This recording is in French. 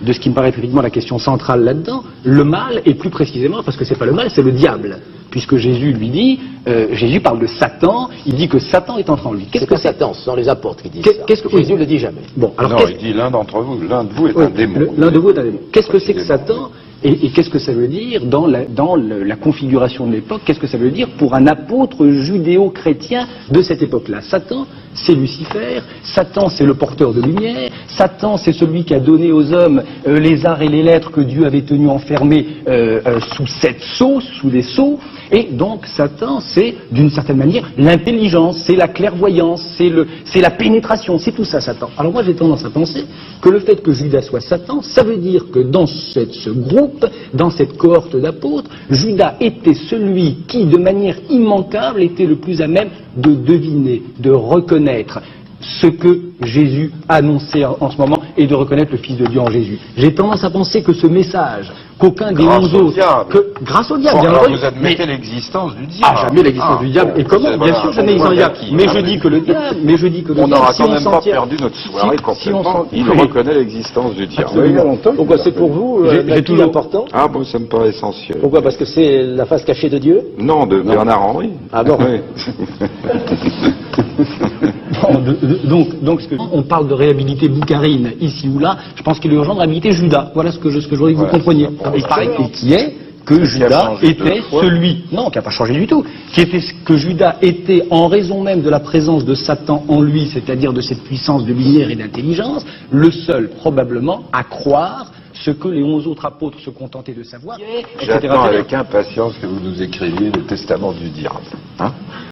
de ce qui me paraît effectivement la question centrale là-dedans, le mal, et plus précisément, parce que c'est pas le mal, c'est le diable. Puisque Jésus lui dit, Jésus parle de Satan, il dit que Satan est entré en lui. Qu'est-ce que Satan? Ce sont les apôtres qui disent ça. Jésus ne le dit jamais. Bon, alors non, il dit l'un d'entre vous, l'un de vous est un démon. L'un de vous est un démon. Qu'est-ce que c'est que Satan? Et qu'est-ce que ça veut dire dans la configuration de l'époque? Qu'est-ce que ça veut dire pour un apôtre judéo-chrétien de cette époque-là? Satan, c'est Lucifer, Satan, c'est le porteur de lumière, Satan, c'est celui qui a donné aux hommes les arts et les lettres que Dieu avait tenus enfermés sous 7 sceaux, sous des sceaux. Et donc Satan, c'est d'une certaine manière l'intelligence, c'est la clairvoyance, c'est la pénétration, c'est tout ça Satan. Alors moi j'ai tendance à penser que le fait que Judas soit Satan, ça veut dire que dans ce groupe, dans cette cohorte d'apôtres, Judas était celui qui, de manière immanquable, était le plus à même de deviner, de reconnaître ce que Jésus annonçait en ce moment et de reconnaître le Fils de Dieu en Jésus. J'ai tendance à penser que ce message, qu'aucun des 11 autres, grâce au diable, bon, bien alors entendu, vous admettez l'existence du diable. Ah, jamais l'existence du diable. Et comment? Bien sûr, jamais l'existence du diable. Mais je dis que le diable, on n'aura quand même pas perdu notre soirée complètement. Il reconnaît l'existence du diable. Pourquoi c'est pour vous j'ai toujours important? Ah bon, ça me paraît essentiel. Pourquoi? Parce que c'est la face cachée de Dieu? Non, de Bernard-Henri. Ah bon? Oui. Donc, on parle de réhabiliter Boukharine ici ou là. Je pense qu'il est urgent de réhabiliter Judas. Voilà ce que je voudrais que vous compreniez. Et qui est que Judas était celui, non, qui n'a pas changé du tout, que Judas était en raison même de la présence de Satan en lui, c'est-à-dire de cette puissance de lumière et d'intelligence, le seul probablement à croire ce que les 11 autres apôtres se contentaient de savoir, etc. J'attends avec impatience que vous nous écriviez le testament du diable. Hein?